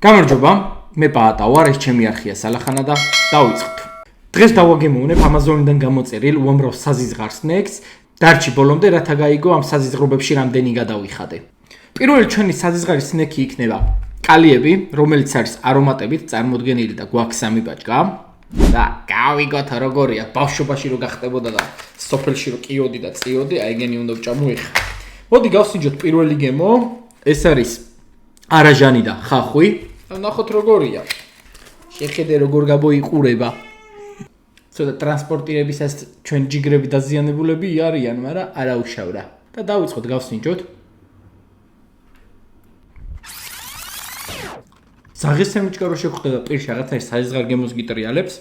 გამარჯობა, მე პაატა ვარ, ეს ჩემი არხია სალახანა და დავიწყოთ. დღეს დავაგემოვნებ Amazon-დან გამოწერილ უამრავ საზიზღარ სნექს, დარჩი ბოლომდე რათა გაიგო ამ საზიზღრობებში რამდენი გადავიხადე. პირველი ჩვენი საზიზღარი სნექი იქნება კალიები, რომელიც არის არომატებით წარმოდგენილი და გვაქვს სამი ბაჭკა. და გავიგოთ როგორია, ბავშვობაში რო გახდებოდა და სოფელში რო კიოდი და წიოდი, აი ეგენი უნდა ვჭამოიხ. მოდი გავსინჯოთ პირველი გემო, ეს არის არაჟანი და ხახვი. ნახოთ როგორია. შეხედე როგორ გამოიყურება. ცოტა ტრანსპორტირებისას ჩვენ ჯიგრები დაზიანებულები არიან, მაგრამ არა უშავრა. და დავიწყოთ გავსინჯოთ. ზაღის სემიჩკა რო შეგხვდა და პირში რაღაცა საზიზღარ გემოს გიტრიალებს.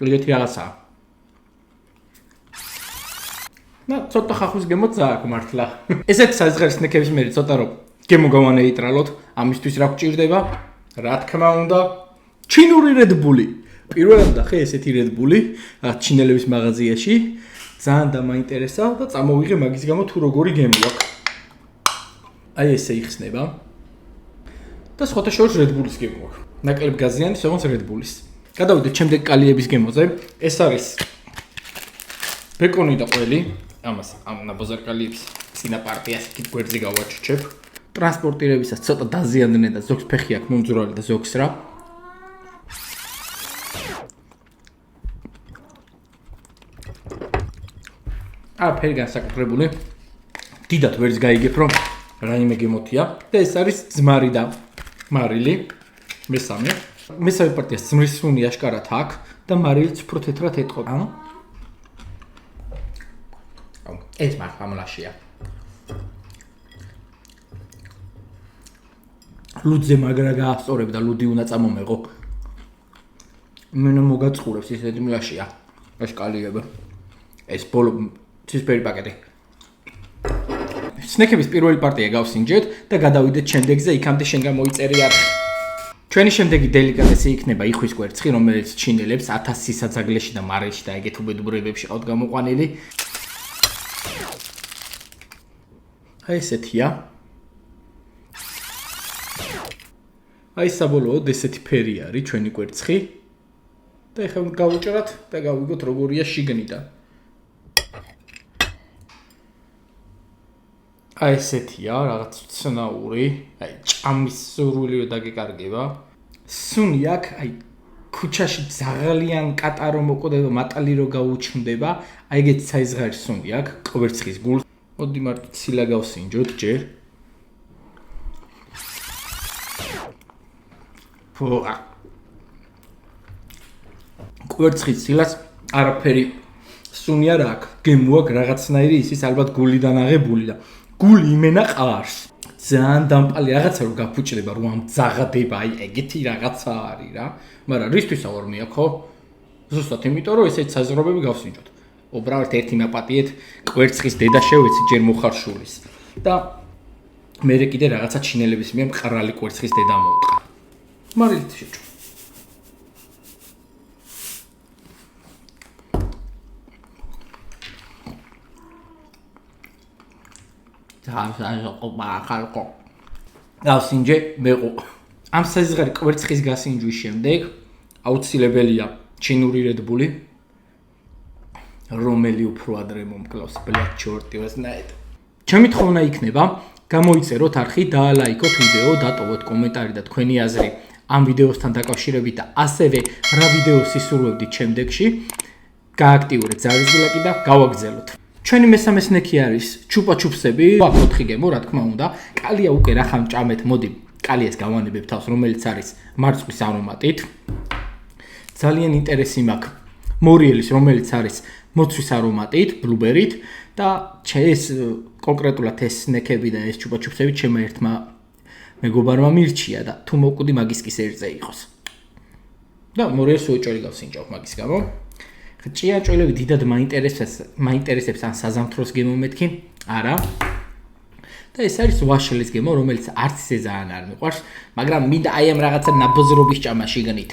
ეგეთი რაღაცაა. და ცოტა ხახვის გემოც აქვს მართლა. ესეთი საზიზღარი სნექების მე ცოტა რომ გემო გავანეიტრალოთ, ამისთვის რა გვჭირდება? რა თქმა უნდა, ჩინური Red Bull-ი. პირველად და ხე ესეთი Red Bull-ი, ჩინელების მაღაზიაში, ძალიან დამაინტერესა და წამოვიღე მაგის გამო თუ როგორი გემო აქვს. აი ესე იხსნება. და სხვათა შორის Red Bull-ის გემო აქვს. ნაკლებ გაზიანი, როგორც Red Bull-ის. გადავიდეთ შემდეგ კალიების გემოზე. ეს არის ბეკონი და ყველი. ამას ამ ნაბოზარ კალიების წინა პარტიას იქით გვერდზე გავაჩუჩებ. ტრანსპორტირებისას ცოტა დაზიანდნენ და ზოგს ფეხი აქვს მომძრალი და ზოგს რა. ფერი განსაკუთრებული. დიდად ვერც გაიგებ რომ რაიმე გემოთია და ეს არის ძმარი და მარილი. მესამე პარტიას ძმრის სუნი აშკარად აქვს და მარილიც უფრო თეთრად ეტყობა. ეს მართლა მლაშია. ლუდზე მაგრა გაასწორებ და ლუდი უნდა წამომეღო. მენა მოგაწყურებს ისეთი მლაშია. ეს კალიები. ეს ბოლო ცისფერი პაკეტი. სნექების პირველი პარტია გავსინჯეთ და გადავიდეთ შემდეგზე, იქამდე შენ გამოიწერი არხი. ჩვენი შემდეგი დელიკატესი იქნება იხვის კვერცხი, რომელიც ჩინელებს 1000 სისაძაგლეში და მარილში და ეგეთ უბედურებებში ყავთ გამოყვანილი. აი ესეთია. აი საბოლოოდ ესეთი ფერი არის ჩვენი კვერცხი. და ეხლა გავუჭრათ და გავიგოთ როგორია შიგნიდან. აი ესეთია, რაღაც ცნაური, აი ჭამის სურვილივე დაგეკარგება. სუნი აქ, აი ქუჩაში ზაღალიან კატარო მოკვდება, მატალი რო გაუჩნდება, აი ეგეთი საიზღარი სუნი აქ, კვერცხის გულს. მოდი მარტო ცილა გავსინჯოთ ჯერ. კვერცხის ცილას არაფერი სუნი არ აქვს, გემო აქვს რაღაცნაირი ისის ალბათ გულიდან აღებული და გული იმენა ყარს. ძალიან დამპალი რაღაცა რო გაფუჭდება, რომ ამ ძაღადება, აი ეგეთი რაღაცა არის რა. მაგრამ რისთვის ავარმია ხო? ზუსტად იმიტომ რომ ესეთი საზღვრებები გავსინჯოთ. უბრალოდ ერთი მაპატიეთ კვერცხის დედა შევეცი ჯერ მოხარშულის. და მე კიდე რაღაცა ჩინელების მიერ მყრალი კვერცხის დედა მოუტყა. მარილით შეჭო. გავსინჯე მეყო. ამ საზღარი კვერცხის გასინჯვის შემდეგ აუცილებელია ჩინური Red Bull-ი, რომელი უფრო ადრე მომკლავს, ბლად ჩორტივას ნაიდ. ჩემი თხოვნა იქნება, გამოიწეროთ არხი, დაალაიქოთ ვიდეო, დატოვოთ კომენტარი და თქვენი აზრი ამ ვიდეოსთან დაკავშირებით და ასევე რა ვიდეოს ისურვებდით შემდეგში. გააქტიურეთ ზარისგილაკი და გავაგზავნოთ. ჩვენი მესამე სნექი არის ჩუპა-ჩუპსები, 4 გემო, რა თქმა უნდა. კალია უკვე რა ხან ჭამეთ, მოდი კალიას გავანებებ თავს, რომელიც არის მარწყვის არომატით. ძალიან ინტერესი მაქვს მორიელის, რომელიც არის მოცვის არომატით, ბლუბერით და ეს კონკრეტულად ეს სნექები და ეს ჩუპა-ჩუპსები ჩემმა ერთმა მეგობარმა მირჩია და თუ მოკვდი მაგის კისერზე იყოს. და მორიელს უეჭველი გავსინჯავ მაგის გამო. ჭიანჭველები დიდად მაინტერესებს ან საზამთროს გემო მეთქი? არა. და ეს არის ვაშლის გემო, რომელიც არც ისე ძალიან არ მიყვარს, მაგრამ მინდა აი ამ რაღაცა ნაბოზრობის ჭამა შიგნით.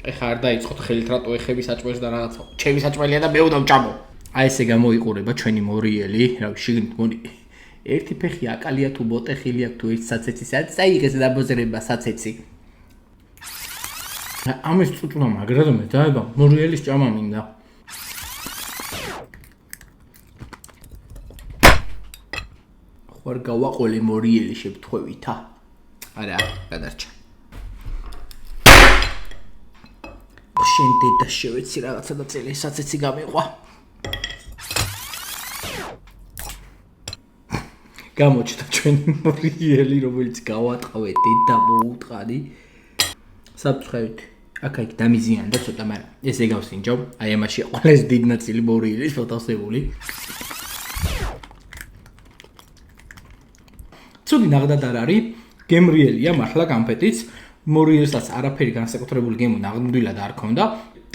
ეხა არ დაიწყოთ ხელით რატო ეხები საჭმელს და რაღაცა. ჩემი საჭმელია და მე უნდა ვჭამო. აი ესე გამოიყურება ჩვენი მორიელი, რავი, შიგნით მოდი ერთი ფეხი აკალია თუ ბოტეხილი აქვს თუ ერთ საცეცის წაიღეს დაბოზრება საცეცი. ამის წუწუნა მაგრადმე დაება მორიელის ჭამა მინდა. ხوار გავაყოლე მორიელი შეფთხოვითა. არა, გადარჩა. შენ დედა შევეცი რაღაცა და წელი საცეცი გამიყვა. გამოჩნდა ჩვენი მორიელი, რომელიც გავატყავე დედა მოუტყადი. საფრთხით. აქ დამიზიან და ცოტა, მაგრამ ესე გავსინჯავ. აი ამაში ყველას დიდ ნაწილი მორიელის ფოტოსებული. ცუდი ნაღდად არ არის, გემრიელია მართლა გამფეტიც. მორიელსაც არაფერი განსაკუთრებული გემო ნამდვილად არ ქონდა.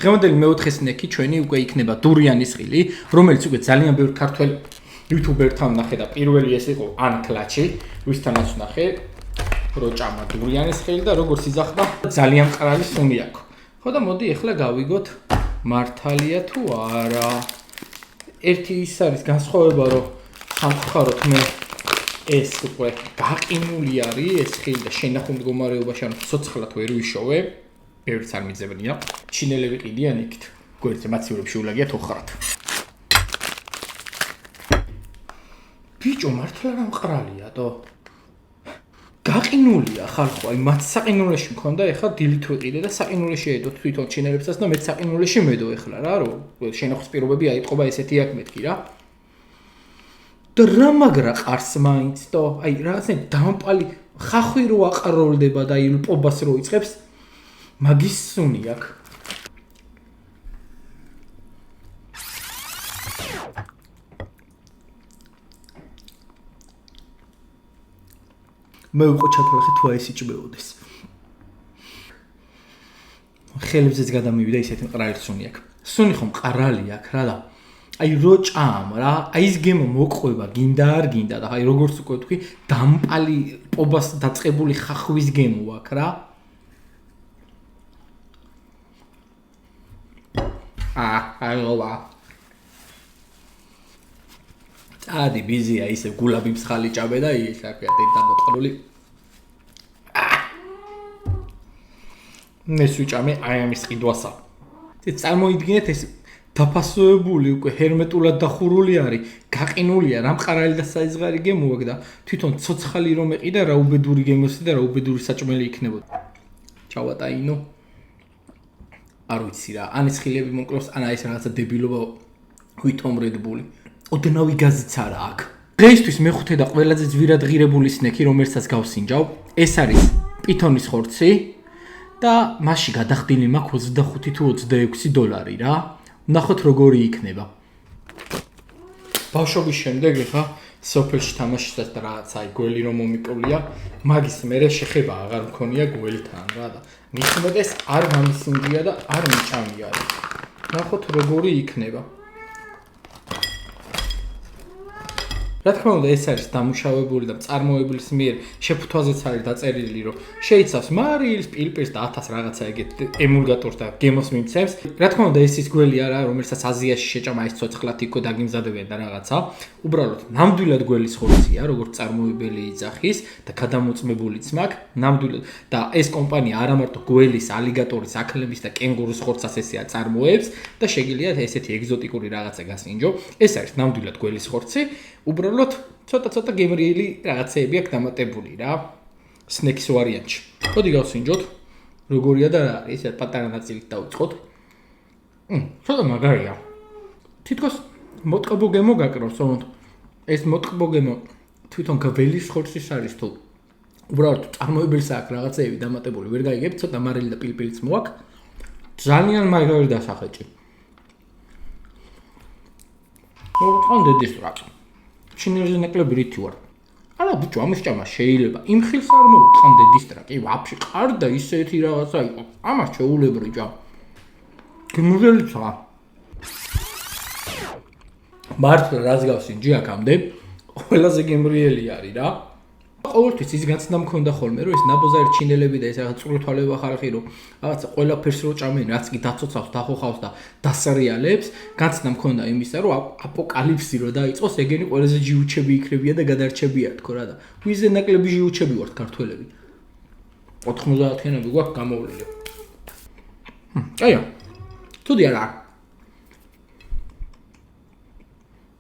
დღევანდელი მეოთხე სნექი ჩვენი უკვე იქნება დურიანის ხილი, რომელიც უკვე ძალიან ბევრ ქართველ იუთუბერთან ნახე და პირველი ეს იყო ანკლაჩი, ვისთანაც ნახე, რო ჭამა დურიანის ხილი და როგორც იძახდა, ძალიან მყრალი სუნი აქვს. ხო და მოდი ახლა გავიგოთ მართალია თუ არა. ერთი ის არის განსხვავება, რომ სამწუხაროდ მე ეს უკვე გაყინული არის ეს ხილი და შენახულ მდგომარეობაში ან ცოცხლად ვერ ვიშოვე. ბევრიც არ მიძებნია. ჩინელები ყიდიან იქით. გვერდზე მაცივრებში ულაგიათ ოხრად. ბიჭო მართლა რა მყრალია დო. გაყინულია ხალხო, აი მათ საყინულეში მქონდა, ეხლა დილით ვიყიდე და საყინულეში ედო თვითონ ჩინელებსაც და მეც საყინულეში მედო ეხლა რა, რომ შენახვის პირობები აიტყობა ესეთი აქ მეთქი რა. და რა მაგრა ყარს მაინც დო, აი რაღაცა დამპალი ხახვი რო აყროლდება და აი პობას რო იწყებს, მაგის სუნი აქ. მე ვიყო ჩათვალახე თუ ეს იჭმეოდეს. ხელებზეც გადამივიდა ისეთი მყრალი სუნი აქ. სუნი ხომ მყრალი აქ რა და აი რო ჭამ რა, აი ეს გემო მოყვება, გინდა არ გინდა და აი როგორც უკვე თქვი, დამპალი პობას დაწყებული ხახვის გემო აქ რა. აიღოვა. ადი ბიზია ისე გულაბი მსხალი ჭამე და ის აქ და მოწყრული. მე სუჭამე აი ამის ყიდვასა. წარმოიდგინეთ ეს დაფასოებული უკვე ჰერმეტულად დახურული არის, გაყინულია, რა მყარალი და საიზღარი გემო აქვს და თვითონ ცოცხალი რომ ეყიდა რა უბედური გემოსი და რა უბედური საჭმელი იქნებოდა. ჩავატაინო. არ ვიცი რა, ან ეს ხილები მოკლავს, ან ეს რაღაცა დებილობა ვითომრებული. ოდნავი გაზიც არა აქ. დღეისთვის მეხუთე და ყველაზე ძვირად ღირებული სნექი, რომელსაც გავსინჯავ, ეს არის პითონის ხორცი და მასში გადახდილი მაქვს 25 თუ 26 დოლარი რა. ნახოთ როგორი იქნება. ბავშვობის შემდეგ ხა სოფელში თამაშისაც და რაღაც აი გველი რომ მომიკრულია, მაგის მერე შეხება აღარ მქონია გველთან რა და მithumedes არ გამისინჯია და არ მიჭამია. ნახოთ როგორი იქნება. რა თქმა უნდა ეს არის დამუშავებული და წარმოებულის მიერ შეფუთვაზეც არის დაწერილი რომ შეიცავს მარილს, პილპილს და 1000 რაღაცა ეგეთ ემულგატორს და გემოს მიმცემს. რა თქმა უნდა ეს ის გველი არა რომელსაც აზიაში შეჭამა ის ცოცხლად იქო დაგიმზადებიან და რაღაცა. უბრალოდ ნამდვილად გველის ხორცია, როგორც წარმოებელი იძახის და გადამოწმებულიც მაქვს. ნამდვილად და ეს კომპანია არა მარტო გველის, ალიგატორის, აქლემის და კენგურუს ხორცას ესეა წარმოებს და შეგიძლიათ ესეთი ეგზოტიკური რაღაცა გასინჯო. ეს არის ნამდვილად გველის ხორცი. უბრალოდ ცოტა გემრიელი რაღაცეები აქვს დამატებული რა სნექის ვარიანტში. მოდი გავსინჯოთ როგორია და რა არის, ეს პატარა ნაწილით დავიწყოთ. ცოტა მაგარია. თითქოს მოტყბო გემო გაკრავს, თუმცა ეს მოტყბო გემო თვითონ გველის ხორცის არის თუ უბრალოდ წარმოებელს აქვს რაღაცეები დამატებული, ვერ გაიგებ, ცოტა მარილი და პილპილიც მოაქვს. ძალიან მაგარი დასახეჭი. მოგყვან დედის რა. ჩინელზე ნაკლები რითი ვარ. არა ბიჭო, ამის ჭამა შეიძლება. იმ ხილს არ მოუტყან დედისტრა. კი, ვაფშე ყარდა ისეთი რაღაცა იყო. ამას ჩეულებრი ჭამ. გემრიელიცა. მართლა რას გავსინჯი აქამდე? ყველაზე გემრიელი არის რა. ყოველთვის ის განცდა მქონდა ხოლმე, რომ ეს ნაბოზარი ჩინელები და ეს რაღაც წვრთვალება ხალხი, რომ რაღაცა ყველაფერს რო ჭამენ, რაც კი დაცოცავს, დახოხავს და დასარიალებს, განცდა მქონდა იმისა, რომ აპოკალიფსი რო დაიწყოს, ეგენი ყველაზე ჯიუჩები იქნებიან და გადარჩებია თქო რა და ვიზე ნაკლები ჯიუჩები ვართ ქართველები. 90-იანები გვაქვს გამოვლილი. აია. თუდი არა.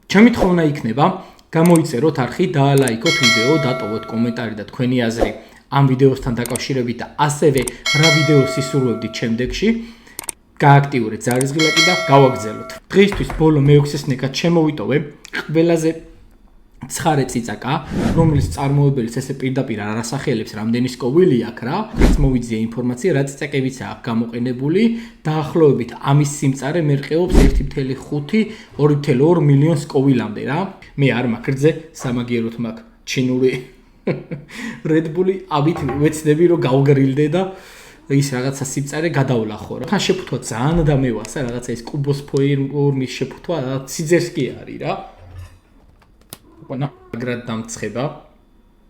ჩემი თხოვნა იქნება გამოიწეროთ არხი, დაალაიქოთ ვიდეო, დატოვოთ კომენტარი და თქვენი აზრი ამ ვიდეოსთან დაკავშირებით და ასევე რა ვიდეოს ისურვებდით შემდეგში. გააქტიურეთ ზარისგილაკი და გავაგრძელოთ. დღეისთვის ბოლო მე-6-ეს ნეკად შემოვიტოვე ყველაზე ცხარე ციცაკა, რომელიც წარმოებელს ესე პირდაპირ არ ასახელებს რამდენი სკოვილი აქვს რა. რაც მოვიძია ინფორმაცია, რა ციცაკებიცაა გამოყენებული, დაახლოებით ამის სიმწარე მერყეობს 1.5-2.2 მილიონ სკოვილამდე რა. მე არ მაქვს რძე, სამაგიეროდ მაქვს ჩინური Red Bull-ი, ამით ვეცდები რომ გავგრილდე და ის რაღაცა სიმწარე გადავლახო რა. თან შეფუთვა ძალიან დამევასა, რაღაცა ეს კუბოს ფორმის შეფუთვა, სიძერს კი არის რა. Bona, agrad დამცხება.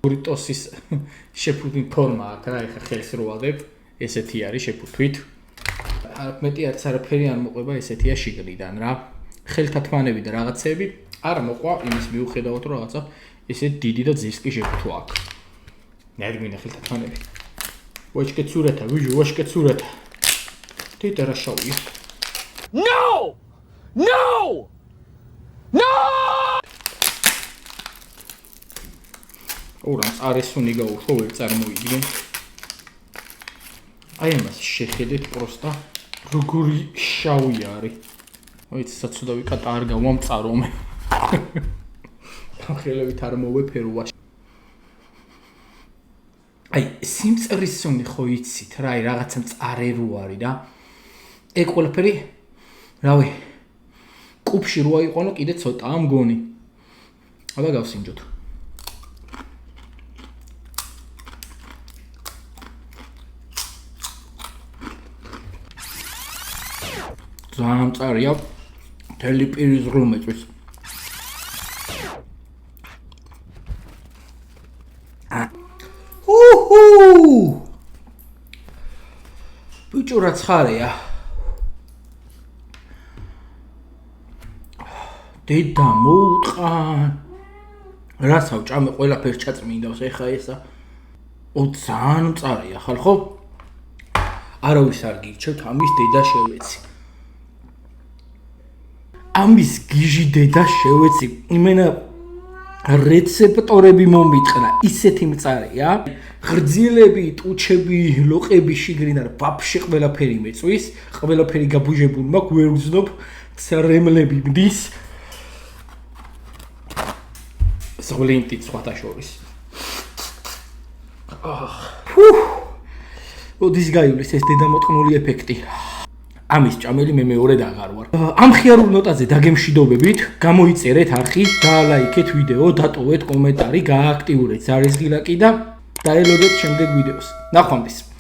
ბურიტოსის შეფუთვის ფორმა აქვს რა, ეხა ხელს რო ვადებ, ესეთი არის შეფუთვით. მეტი არც არაფერი არ მოყვება, ესეთია შიგნიდან რა. ხელთათმანები და რაღაცები არ მოყვა, იმის მიუხედავად რომ რაღაცა ესე დიდი და ძისკი შეფუთვა აქვს. ნერმინა ხელთათმანები. ვაჭკე ცურეთა, ვიჟუ, ვაჭკე ცურეთა. თითე რა შავია. No! No! No! ორანს არესუნი გაუშვო ვერ წარმოიდგენ. აი ამას შეხედეთ პროსტა როგორი შავი არის. მოიც საცუდა ვიკატა არ გავამწარო მე. ხელებით არ მოვეფერო ვაში. აი სიმწრის სუნი ხო იცით რა, აი რაღაცა მწარე რო არის და ეგ ყველაფერი რავი კუბში რო აიყვანო კიდე ცოტაა მგონი. აბა გავსინჯოთ. ძალიან მწარია მთელი პირი ზღრუმეწვის. ბიჭო რა ცხარეა. დედა მოუტყან. რა სავჭამე ყველაფერს ჩაწმინდავს ეხა ესა. ძალიან მწარია ხალხო. არავის არ გირჩევთ ამის დედა შევეცი. ამის გიჟი დედა შევეცი. იმენა რეცეპტორები მომიტყნა, ისეთი მწარეა. ღრძილები, ტუჩები, ლოყები შიგნიდან ვაფშე ყველაფერი მეწვის, ყველაფერი გაბუჟებული მაქვს, ვერ ვზნობ, ცრემლები მდის. ზღლინტით სხვათა შორის. ოდის გაივლის ეს დედამოტყნული ეფექტი. ამის ჭამელი მე მეორედ აღარ ვარ. ამ ხიარულ ნოტაზე დაგემშვიდობებით, გამოიწერეთ არხი, დაალაიქეთ ვიდეო, დატოვეთ კომენტარი, გააქტიურეთ ზარისგილაკი და დაელოდეთ შემდეგ ვიდეოს. ნახვამდის.